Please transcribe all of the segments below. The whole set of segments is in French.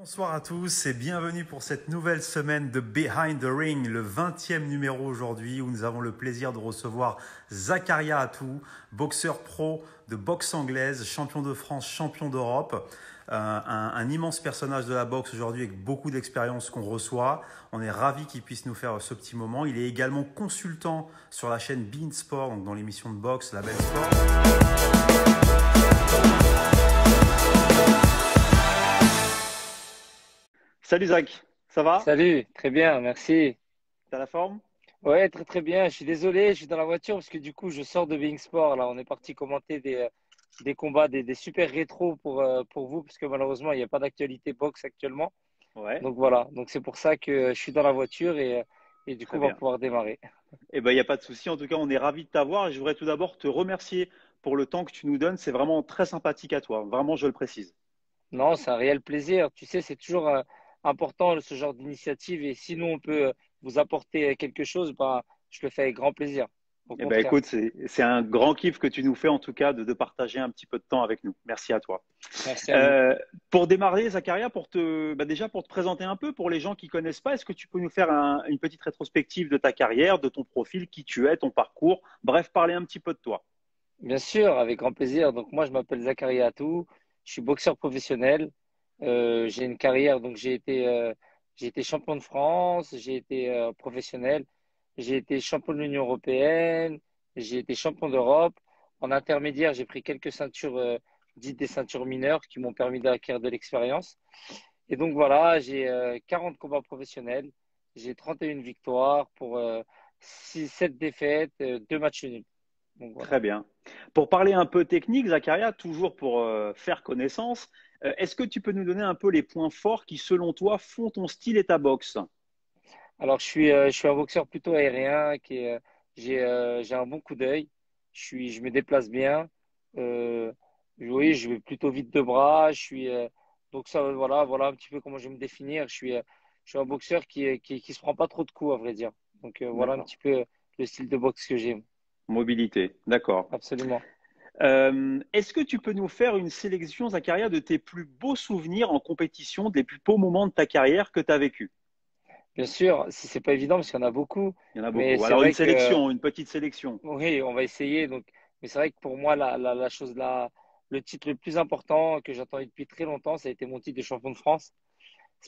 Bonsoir à tous et bienvenue pour cette nouvelle semaine de Behind the Ring, le 20e numéro aujourd'hui où nous avons le plaisir de recevoir Zakaria Atou, boxeur pro de boxe anglaise, champion de France, champion d'Europe. Un immense personnage de la boxe aujourd'hui avec beaucoup d'expérience qu'on reçoit. On est ravis qu'il puisse nous faire ce petit moment. Il est également consultant sur la chaîne Bein Sport, donc dans l'émission de boxe, la Belle Sport. Salut Zach, ça va? Salut, très bien, merci. T'as la forme? Ouais, très très bien. Je suis désolé, je suis dans la voiture parce que du coup, je sors de Being Sport. Là, on est parti commenter des combats, des super rétros pour vous, parce que malheureusement, il n'y a pas d'actualité boxe actuellement. Ouais, Donc voilà, donc c'est pour ça que je suis dans la voiture et du coup, très on va bien. pouvoir démarrer. Eh ben, il n'y a pas de souci. En tout cas, on est ravis de t'avoir et je voudrais tout d'abord te remercier pour le temps que tu nous donnes. C'est vraiment très sympathique à toi. Vraiment, je le précise. Non, c'est un réel plaisir. Tu sais, c'est toujours important ce genre d'initiative et si nous, on peut vous apporter quelque chose, bah, je le fais avec grand plaisir. Au Eh ben, contraire. écoute, c'est un grand kiff que tu nous fais en tout cas de partager un petit peu de temps avec nous. Merci à toi. Merci à vous. Euh, pour démarrer, Zakaria, déjà pour te présenter un peu, pour les gens qui connaissent pas, est-ce que tu peux nous faire une petite rétrospective de ta carrière, de ton profil, qui tu es, ton parcours, bref, parler un petit peu de toi. Bien sûr, avec grand plaisir. Donc moi, je m'appelle Zakaria Atou, je suis boxeur professionnel. J'ai une carrière, donc j'ai été champion de France, j'ai été professionnel, j'ai été champion de l'Union européenne, j'ai été champion d'Europe. En intermédiaire, j'ai pris quelques ceintures dites des ceintures mineures qui m'ont permis d'acquérir de l'expérience. Et donc voilà, j'ai 40 combats professionnels, j'ai 31 victoires pour 7 défaites, 2 matchs nuls. Donc voilà. Très bien. Pour parler un peu technique, Zakaria, toujours pour faire connaissance, est-ce que tu peux nous donner un peu les points forts qui, selon toi, font ton style et ta boxe? Alors, je suis un boxeur plutôt aérien j'ai un bon coup d'œil. Je me déplace bien. Euh, oui, je vais plutôt vite de bras. Donc ça, voilà un petit peu comment je vais me définir. Je suis un boxeur qui se prend pas trop de coups, à vrai dire. Donc, voilà un D'accord. petit peu le style de boxe que j'aime. Mobilité. D'accord. Absolument. Est-ce que tu peux nous faire une sélection, Zakaria, de tes plus beaux souvenirs en compétition, des plus beaux moments de ta carrière que tu as vécu? Bien sûr, si c'est pas évident parce qu'il y en a beaucoup, Il y en a mais beaucoup. c'est Alors, une vrai que sélection, une petite sélection. oui, on va essayer. Donc, mais c'est vrai que pour moi, la chose là, le titre le plus important que j'attendais depuis très longtemps, ça a été mon titre de champion de France.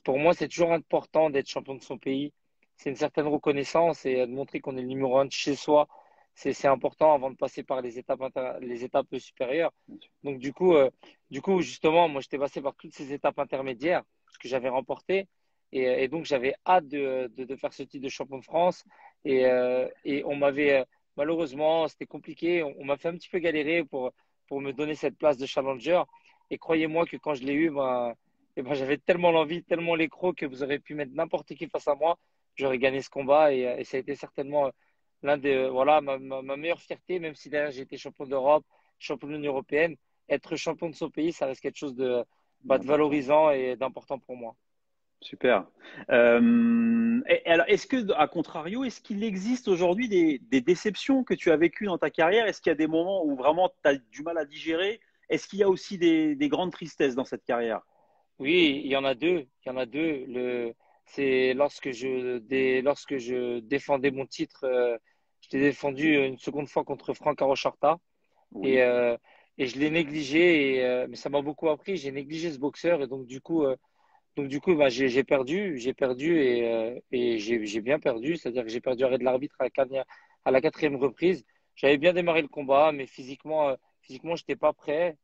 Pour moi, c'est toujours important d'être champion de son pays. C'est une certaine reconnaissance et de montrer qu'on est le numéro un de chez soi. C'est important avant de passer par les étapes supérieures. Donc, du coup, justement, moi, j'étais passé par toutes ces étapes intermédiaires que j'avais remportées. Et donc, j'avais hâte de faire ce titre de champion de France. Et on m'avait, malheureusement, c'était compliqué. On m'a fait un petit peu galérer pour me donner cette place de challenger. Et croyez-moi que quand je l'ai eu, ben, et ben, j'avais tellement l'envie, tellement les crocs que vous aurez pu mettre n'importe qui face à moi. J'aurais gagné ce combat et ça a été certainement l'un des, voilà, ma meilleure fierté, même si derrière j'ai été champion d'Europe, champion de l'Union européenne. Être champion de son pays, ça reste quelque chose de Important. valorisant et d'important pour moi. Super. Et alors, à contrario, est-ce qu'il existe aujourd'hui des déceptions que tu as vécues dans ta carrière? Est-ce qu'il y a des moments où vraiment tu as du mal à digérer? Est-ce qu'il y a aussi des grandes tristesses dans cette carrière? Oui, il y en a deux. Il y en a deux. C'est lorsque je défendais mon titre, je l'ai défendu une seconde fois contre Franck Arocharta. Et, Oui, euh, et je l'ai négligé, mais ça m'a beaucoup appris. J'ai négligé ce boxeur et donc du coup, bah, j'ai perdu et j'ai bien perdu. C'est-à-dire que j'ai perdu arrêt de l'arbitre à la quatrième reprise. J'avais bien démarré le combat, mais physiquement, j'étais pas prêt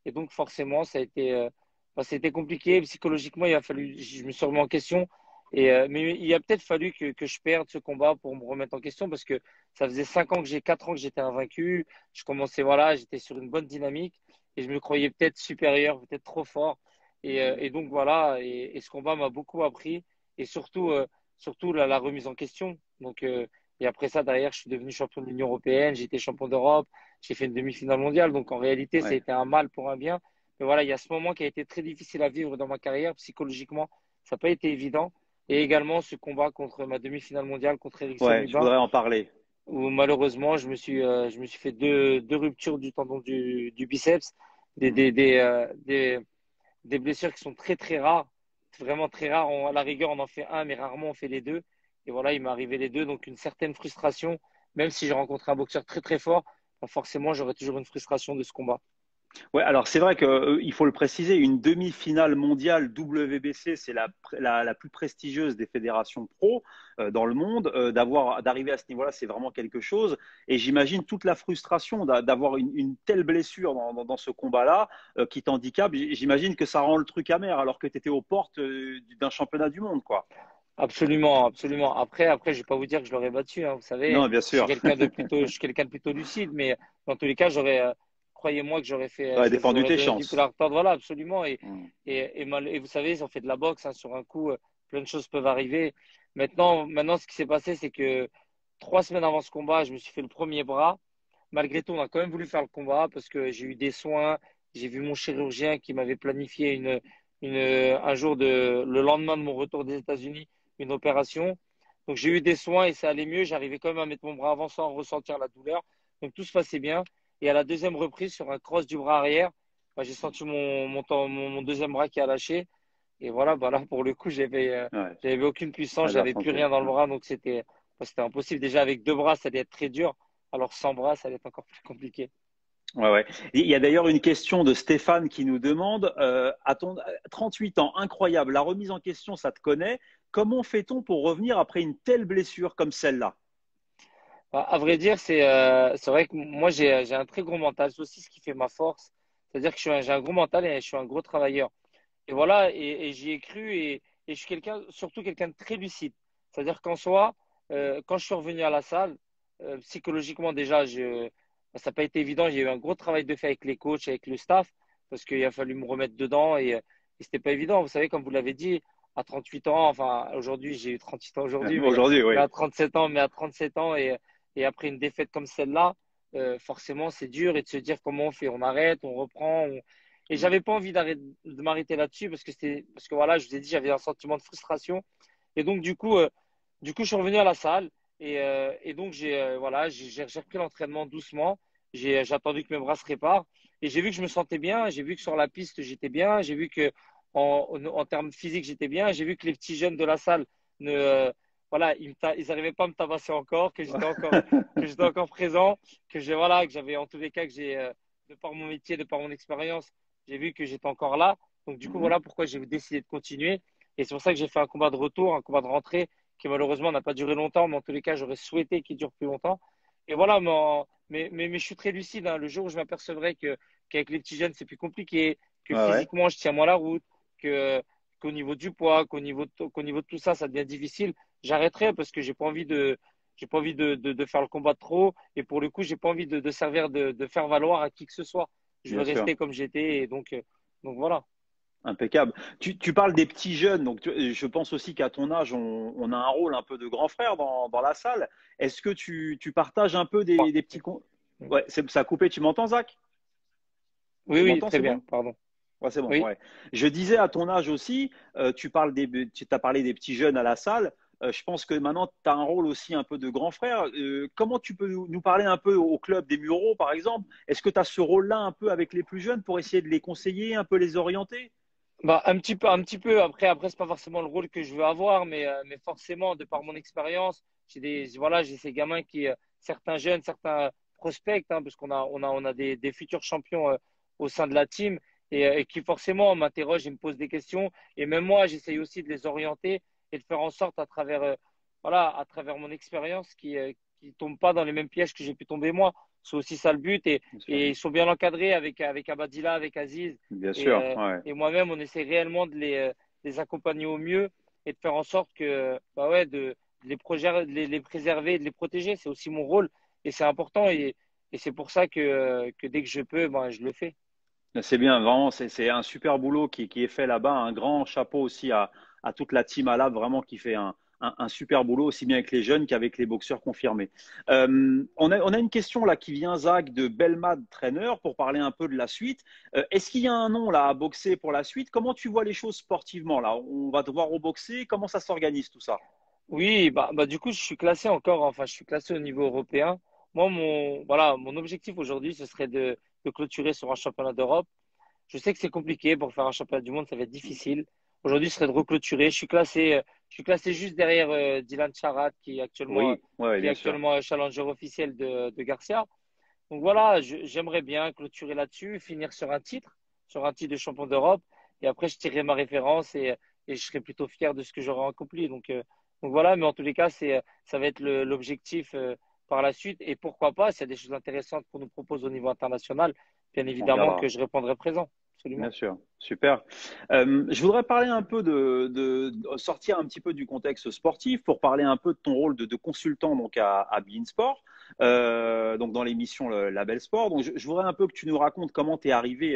et donc forcément, ça a été compliqué. Psychologiquement, je me suis remis en question. Mais il a peut-être fallu que je perde ce combat pour me remettre en question parce que ça faisait 4 ans que j'étais invaincu. Je commençais, voilà, j'étais sur une bonne dynamique et je me croyais peut-être supérieur, peut-être trop fort. Et donc voilà, et ce combat m'a beaucoup appris et surtout la remise en question. Et après ça, derrière, je suis devenu champion de l'Union européenne, j'ai été champion d'Europe, j'ai fait une demi-finale mondiale. Donc en réalité, ça a ouais. été un mal pour un bien. Mais voilà, il y a ce moment qui a été très difficile à vivre dans ma carrière, psychologiquement, ça n'a pas été évident. Et également ce combat contre ma demi-finale mondiale contre Erickson Ouais, je Lubin, voudrais en parler. où malheureusement, je me suis fait deux ruptures du tendon du biceps, des, des, des, euh, des, des blessures qui sont très, très rares. Vraiment très rares. À la rigueur, on en fait un, mais rarement on fait les deux. Et voilà, il m'est arrivé les deux. Donc, une certaine frustration, même si j'ai rencontré un boxeur très, très fort, bah, forcément, j'aurai toujours une frustration de ce combat. Ouais, alors c'est vrai qu'il faut le préciser, une demi-finale mondiale WBC, c'est la plus prestigieuse des fédérations pro dans le monde. D'arriver à ce niveau-là, c'est vraiment quelque chose. Et j'imagine toute la frustration d'avoir une telle blessure dans ce combat-là qui t'handicape. J'imagine que ça rend le truc amer alors que tu étais aux portes d'un championnat du monde, quoi. Absolument, absolument. Après, je vais pas vous dire que je l'aurais battu, hein. Vous savez, Non, bien sûr. je suis quelqu'un de plutôt lucide, mais dans tous les cas, croyez-moi que j'aurais fait, Ouais, défendu j'aurais tes donné du coup la chances. retorde. Voilà, absolument. Mm. Et vous savez, on fait de la boxe, hein, sur un coup, plein de choses peuvent arriver. Maintenant, ce qui s'est passé, c'est que 3 semaines avant ce combat, je me suis fait le premier bras. Malgré tout, on a quand même voulu faire le combat parce que j'ai eu des soins. J'ai vu mon chirurgien qui m'avait planifié un jour le lendemain de mon retour des États-Unis, une opération. Donc, j'ai eu des soins et ça allait mieux. J'arrivais quand même à mettre mon bras avant sans ressentir la douleur. Donc, tout se passait bien. Et à la deuxième reprise, sur un cross du bras arrière, bah, j'ai senti mon deuxième bras qui a lâché. Et voilà, bah là, pour le coup, Ouais, j'avais aucune puissance, hasard j'avais plus santé. rien dans le Ouais. bras. Donc, c'était impossible. Déjà, avec deux bras, ça allait être très dur. Alors, sans bras, ça allait être encore plus compliqué. Ouais, ouais. Il y a d'ailleurs une question de Stéphane qui nous demande, à ton 38 ans, incroyable, la remise en question, ça te connaît. Comment fait-on pour revenir après une telle blessure comme celle-là? Bah, à vrai dire, c'est vrai que moi, j'ai un très gros mental. C'est aussi ce qui fait ma force. C'est-à-dire que j'ai un gros mental et je suis un gros travailleur. Et voilà, et j'y ai cru et je suis surtout quelqu'un de très lucide. C'est-à-dire qu'en soi, quand je suis revenu à la salle, psychologiquement déjà, ça n'a pas été évident. J'ai eu un gros travail de fait avec les coachs, avec le staff, parce qu'il a fallu me remettre dedans et c'était pas évident. Vous savez, comme vous l'avez dit, à 38 ans, enfin, aujourd'hui, j'ai eu 38 ans aujourd'hui, Aujourd'hui, mais oui. à 37 ans, et après une défaite comme celle-là, forcément, c'est dur et de se dire comment on fait. On arrête, on reprend, et j'avais pas envie de m'arrêter là-dessus parce que voilà, je vous ai dit, j'avais un sentiment de frustration. Et donc, je suis revenu à la salle et donc, j'ai repris l'entraînement doucement. J'ai attendu que mes bras se réparent et j'ai vu que je me sentais bien. J'ai vu que sur la piste, j'étais bien. J'ai vu que en termes physiques, j'étais bien. J'ai vu que les petits jeunes de la salle voilà, ils n'arrivaient pas à me tabasser encore, que j'étais encore présent, que j'avais en tous les cas de par mon métier, de par mon expérience, j'ai vu que j'étais encore là. Donc, du coup, Mhm. voilà pourquoi j'ai décidé de continuer. Et c'est pour ça que j'ai fait un combat de retour, un combat de rentrée qui malheureusement n'a pas duré longtemps, mais en tous les cas, j'aurais souhaité qu'il dure plus longtemps. Et voilà, mais je suis très lucide, hein. Le jour où je m'apercevrai qu'avec les petits jeunes, c'est plus compliqué, que Ouais, ouais. physiquement, je tiens moins la route, que, qu'au niveau du poids, qu'au niveau de tout ça, ça devient difficile, j'arrêterai parce que j'ai pas envie de faire le combat de trop. Et pour le coup, j'ai pas envie de servir de faire valoir à qui que ce soit. Je veux Bien sûr. rester comme j'étais. Et donc voilà. Impeccable. Tu parles des petits jeunes, donc je pense aussi qu'à ton âge, on a un rôle un peu de grand frère dans la salle. Est-ce que tu partages un peu des petits... Ouais, ça a coupé, tu m'entends, Zach? Oui, Tu oui, m'entends, très c'est bien, bon? pardon. Ouais, c'est bon, Oui. ouais. Je disais à ton âge aussi, tu as parlé des petits jeunes à la salle. Je pense que maintenant, tu as un rôle aussi un peu de grand frère. Comment tu peux nous parler un peu au club des Mureaux, par exemple? Est-ce que tu as ce rôle-là un peu avec les plus jeunes pour essayer de les conseiller, un peu les orienter? Bah, un petit peu. Après, c'est pas forcément le rôle que je veux avoir, mais forcément, de par mon expérience, j'ai ces gamins certains jeunes, certains prospects, hein, parce on a des futurs champions au sein de la team et qui forcément m'interrogent et me posent des questions. Et même moi, j'essaye aussi de les orienter et de faire en sorte à travers mon expérience qui tombent pas dans les mêmes pièges que j'ai pu tomber moi. C'est aussi ça le but Bien sûr. et ils sont bien encadrés avec Abadila, avec Aziz. Bien Et, sûr, euh, ouais. et moi-même, on essaie réellement les accompagner au mieux et de faire en sorte bah ouais, de les préserver et de les protéger. C'est aussi mon rôle et c'est important et c'est pour ça que dès que je peux, ben, je le fais. C'est bien, vraiment, c'est un super boulot qui est fait là-bas. Un grand chapeau aussi à toute la team Alab, vraiment, qui fait un super boulot, aussi bien avec les jeunes qu'avec les boxeurs confirmés. On a une question là qui vient, Zach, de Belmad Trainer, pour parler un peu de la suite. Est-ce qu'il y a un nom là à boxer pour la suite? Comment tu vois les choses sportivement là? On va devoir reboxer. Comment ça s'organise tout ça? Oui, bah du coup, je suis classé au niveau européen. Moi, mon objectif aujourd'hui, ce serait de clôturer sur un championnat d'Europe. Je sais que c'est compliqué pour faire un championnat du monde, ça va être difficile. Aujourd'hui, ce serait de reclôturer. Je suis classé juste derrière Dylan Charat, Oui, ouais, qui est bien sûr. actuellement challenger officiel de Garcia. Donc voilà, j'aimerais bien clôturer là-dessus, finir sur un titre de champion d'Europe. Et après, je tirerai ma référence et je serai plutôt fier de ce que j'aurai accompli. Donc voilà, mais en tous les cas, ça va être l'objectif par la suite. Et pourquoi pas, s'il y a des choses intéressantes qu'on nous propose au niveau international, bien On évidemment regardera. que je répondrai présent. Bien Absolument. sûr, super. Je voudrais parler un peu de sortir un petit peu du contexte sportif pour parler un peu de ton rôle de consultant donc à Bein Sport, donc dans l'émission Label Sport. Donc je voudrais un peu que tu nous racontes comment tu es arrivé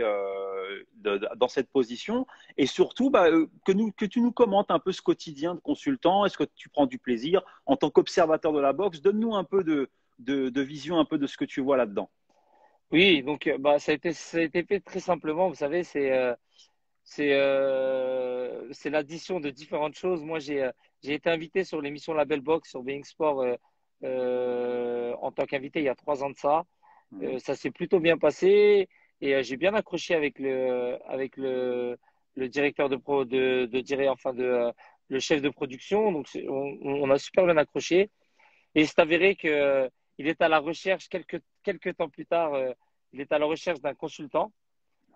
dans cette position et surtout que tu nous commentes un peu ce quotidien de consultant. Est-ce que tu prends du plaisir en tant qu'observateur de la boxe? Donne-nous un peu de vision un peu de ce que tu vois là-dedans. Oui, donc bah, ça a été fait très simplement. Vous savez, c'est l'addition de différentes choses. Moi, j'ai été invité sur l'émission Label Box sur Being Sport en tant qu'invité il y a 3 ans de ça. Mhm. Ça s'est plutôt bien passé et j'ai bien accroché avec le directeur enfin le chef de production. Donc, on a super bien accroché. Et il s'est avéré que il est à la recherche, quelques temps plus tard, il est à la recherche d'un consultant.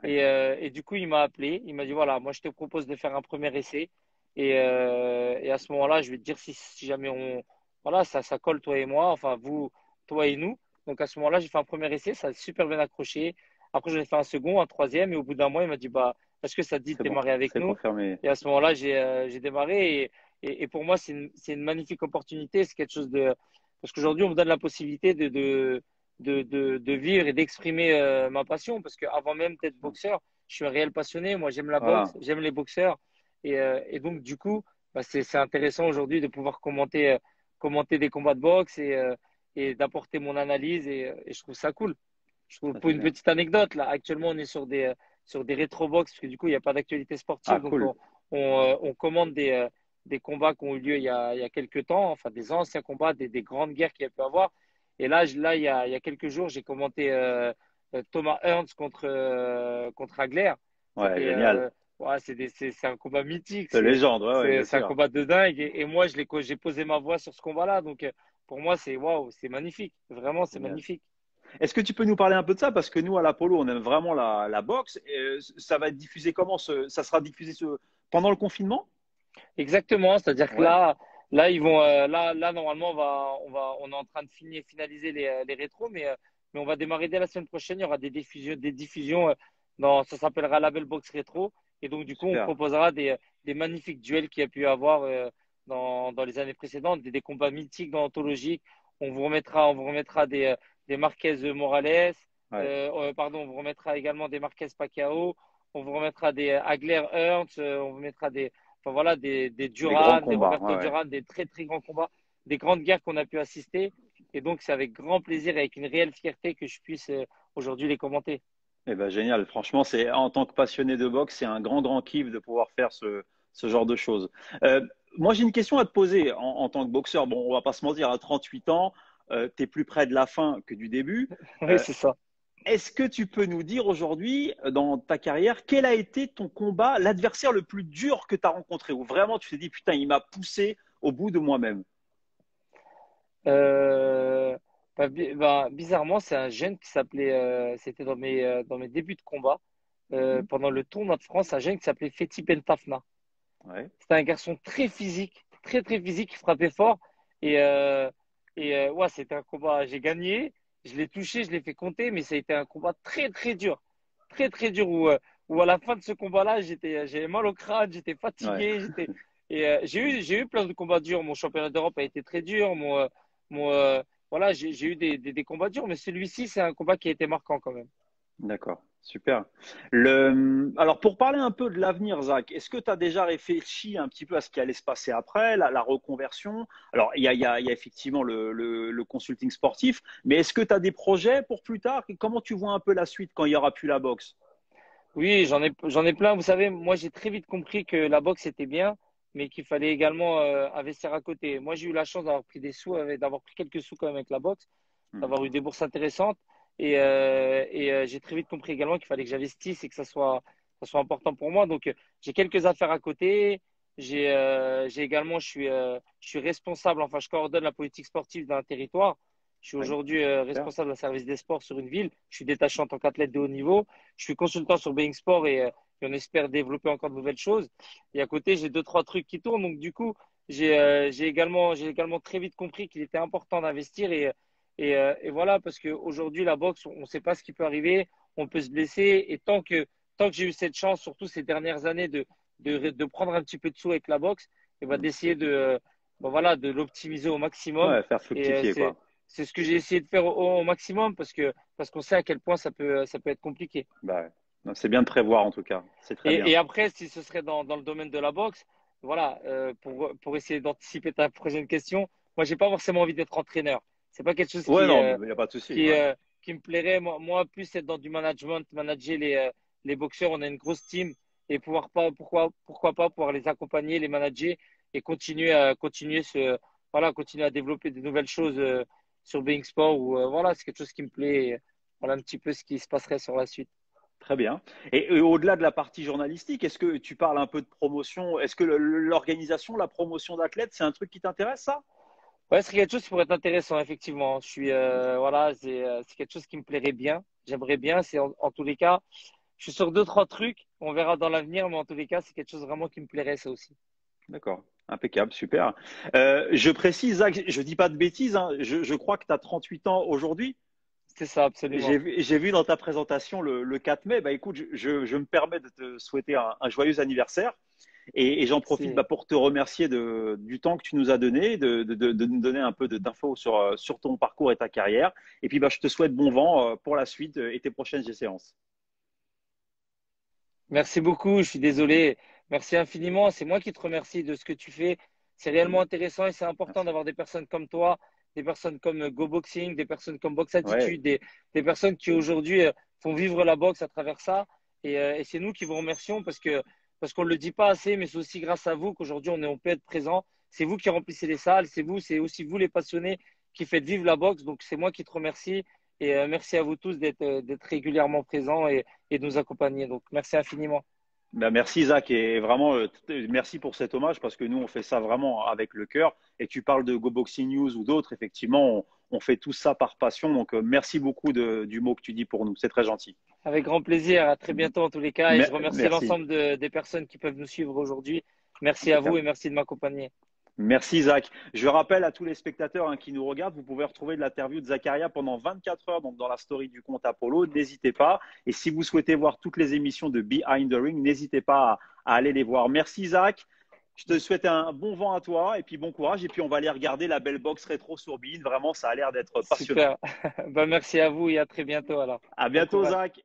Ouais, Et du coup, il m'a appelé. Il m'a dit, voilà, moi, je te propose de faire un premier essai. Et à ce moment-là, je vais te dire si jamais voilà, ça colle, toi et moi, enfin, vous, toi et nous. Donc, à ce moment-là, j'ai fait un premier essai. Ça a super bien accroché. Après, j'en ai fait un second, un troisième. Et au bout d'un mois, il m'a dit, bah, est-ce que ça te dit de c'est bon, démarrer avec c'est nous? confirmé. Et à ce moment-là, j'ai démarré. Et pour moi, c'est une magnifique opportunité. C'est quelque chose de, parce qu'aujourd'hui, on me donne la possibilité de vivre et d'exprimer ma passion. Parce qu'avant même d'être boxeur, je suis un réel passionné. Moi, j'aime la boxe, Voilà, j'aime les boxeurs. Et donc, du coup, bah, c'est intéressant aujourd'hui de pouvoir commenter des combats de boxe et d'apporter mon analyse. Et je trouve ça cool. Je trouve, ça pour c'est une bien. petite anecdote, là, actuellement, on est sur des rétro-box, parce que du coup, il n'y a pas d'actualité Ah, sportive. Donc, cool. on commande des combats qui ont eu lieu il y a quelques temps, enfin, des anciens combats, des grandes guerres qu'il y a pu avoir. Et là, il y a quelques jours, j'ai commenté Thomas Hearns contre Hagler. Ouais, C'était génial. ouais, c'est un combat mythique, De légende, ouais, ouais, bien c'est un sûr. combat de dingue. Et moi, j'ai posé ma voix sur ce combat-là. Donc, pour moi, c'est waouh, c'est magnifique. Vraiment, c'est Génial. magnifique. Est-ce que tu peux nous parler un peu de ça? Parce que nous, à l'Apollo, on aime vraiment la boxe. Ça va être diffusé comment? Ça sera diffusé pendant le confinement? Exactement, c'est-à-dire que Ouais. là normalement on est en train de finaliser les rétros, mais on va démarrer dès la semaine prochaine. Il y aura des diffusions ça s'appellera Label Box Rétro, et donc du coup on Super. proposera des magnifiques duels qu'il y a pu avoir dans les années précédentes, des combats mythiques dans l'anthologie. On vous remettra des Marquez Morales, Ouais. pardon, on vous remettra également des Marquez Pacquiao, on vous remettra des Hagler Hearns, on vous mettra enfin voilà, des Des grands Duran, des combats. Roberto Ouais, ouais. Duran, des très très grands combats, des grandes guerres qu'on a pu assister. Et donc, c'est avec grand plaisir et avec une réelle fierté que je puisse aujourd'hui les commenter. Eh ben, génial. Franchement, en tant que passionné de boxe, c'est un grand kiff de pouvoir faire ce genre de choses. Moi, j'ai une question à te poser en tant que boxeur. Bon, on va pas se mentir, à 38 ans, tu es plus près de la fin que du début. Oui, Euh, c'est ça. Est-ce que tu peux nous dire aujourd'hui, dans ta carrière, quel a été ton combat, l'adversaire le plus dur que tu as rencontré, où vraiment tu t'es dit, putain, il m'a poussé au bout de moi-même? Euh, bizarrement, c'est un jeune qui s'appelait, c'était dans mes débuts de combat, Mhm. pendant le tournoi de France, un jeune qui s'appelait Fethi Bentafna. Ouais, C'était un garçon très physique, très très physique, qui frappait fort. Et, ouais, c'était un combat. J'ai gagné, je l'ai touché, je l'ai fait compter, mais ça a été un combat très très dur, très très dur où à la fin de ce combat-là, j'avais mal au crâne, j'étais ouais. fatigué, j'ai eu plein de combats durs. Mon championnat d'Europe a été très dur. Mon, voilà, j'ai eu des combats durs, mais celui-ci, c'est un combat qui a été marquant quand même. D'accord, super. Alors, pour parler un peu de l'avenir, Zach, est-ce que tu as déjà réfléchi un petit peu à ce qui allait se passer après, la reconversion? Alors, il y a effectivement le consulting sportif, mais est-ce que tu as des projets pour plus tard? Comment tu vois un peu la suite quand il y aura plus la boxe? Oui, j'en ai plein. Vous savez, moi, j'ai très vite compris que la boxe était bien, mais qu'il fallait également investir à côté. Moi, j'ai eu la chance d'avoir pris des sous, d'avoir pris quelques sous quand même avec la boxe, Mhm. d'avoir eu des bourses intéressantes. J'ai très vite compris également qu'il fallait que j'investisse et que ça soit important pour moi. Donc, j'ai quelques affaires à côté. J'ai également, je suis responsable, enfin, je coordonne la politique sportive d'un territoire. Je suis Oui, aujourd'hui super. responsable d'un service des sports sur une ville. Je suis détaché en tant qu'athlète de haut niveau. Je suis consultant sur Being Sport et on espère développer encore de nouvelles choses. Et à côté, j'ai deux, trois trucs qui tournent. Donc, du coup, j'ai également très vite compris qu'il était important d'investir et voilà, parce qu'aujourd'hui, la boxe, on ne sait pas ce qui peut arriver. On peut se blesser. Et tant que j'ai eu cette chance, surtout ces dernières années, de prendre un petit peu de sous avec la boxe, et ben, Mm. d'essayer bon, voilà, de l'optimiser au maximum. Ouais, faire Et fructifier, quoi. c'est ce que j'ai essayé de faire au maximum parce qu'on sait à quel point ça peut être compliqué. Bah, ouais. Non, c'est bien de prévoir en tout cas. C'est très bien. Et après, si ce serait dans le domaine de la boxe, voilà, pour essayer d'anticiper ta prochaine question, moi, j'ai pas forcément envie d'être entraîneur. C'est pas quelque chose Ouais, non, mais il n'y a pas de souci. qui, Ouais. euh, qui me plairait. Moi, plus être dans du management, manager les boxeurs. On a une grosse team et pourquoi pas pouvoir les accompagner, les manager et continuer à développer de nouvelles choses sur Being Sport ou voilà, c'est quelque chose qui me plaît. Voilà un petit peu ce qui se passerait sur la suite. Très bien. Et au-delà de la partie journalistique, est-ce que tu parles un peu de promotion? Est-ce que l'organisation, la promotion d'athlètes, c'est un truc qui t'intéresse, ça? Ouais, c'est quelque chose qui pourrait être intéressant, effectivement. Voilà, c'est quelque chose qui me plairait bien. J'aimerais bien. C'est en tous les cas, je suis sur deux, trois trucs. On verra dans l'avenir, mais en tous les cas, c'est quelque chose vraiment qui me plairait, ça aussi. D'accord. Impeccable, super. Je précise, Zach, je dis pas de bêtises, hein, je crois que tu as 38 ans aujourd'hui. C'est ça, absolument. J'ai vu dans ta présentation le 4 mai. Bah, écoute, je me permets de te souhaiter un joyeux anniversaire. Et j'en profite C'est, bah, pour te remercier du temps que tu nous as donné, de nous donner un peu d'infos sur ton parcours et ta carrière. Et puis, bah, je te souhaite bon vent pour la suite et tes prochaines séances. Merci beaucoup. Je suis désolé. Merci infiniment. C'est moi qui te remercie de ce que tu fais. C'est réellement intéressant et c'est important Merci. d'avoir des personnes comme toi, des personnes comme GoBoxing, des personnes comme Box Ouais, Attitude, des personnes qui aujourd'hui font vivre la boxe à travers ça. Et c'est nous qui vous remercions parce qu'on ne le dit pas assez, mais c'est aussi grâce à vous qu'aujourd'hui on peut être présent. C'est vous qui remplissez les salles, c'est aussi vous les passionnés qui faites vivre la boxe. Donc c'est moi qui te remercie et merci à vous tous d'être régulièrement présents et de nous accompagner. Donc merci infiniment. bah, merci Zach et vraiment merci pour cet hommage parce que nous on fait ça vraiment avec le cœur et tu parles de Go Boxing News ou d'autres effectivement on fait tout ça par passion donc merci beaucoup du mot que tu dis pour nous, c'est très gentil. Avec grand plaisir. À très bientôt en tous les cas. Et je remercie Merci, l'ensemble des personnes qui peuvent nous suivre aujourd'hui. Merci à vous et impeccable. merci de m'accompagner. Merci Zach. Je rappelle à tous les spectateurs qui nous regardent, vous pouvez retrouver de l'interview de Zakaria pendant 24 heures donc dans la story du compte Apollo. N'hésitez pas. Et si vous souhaitez voir toutes les émissions de Behind the Ring, n'hésitez pas à aller les voir. Merci Zach. Je te souhaite un bon vent à toi et puis bon courage. Et puis on va aller regarder la belle box rétro sur Bein. Vraiment, ça a l'air d'être passionnant. Super. Ben, merci à vous et à très bientôt alors. À Bon bientôt courage. Zach.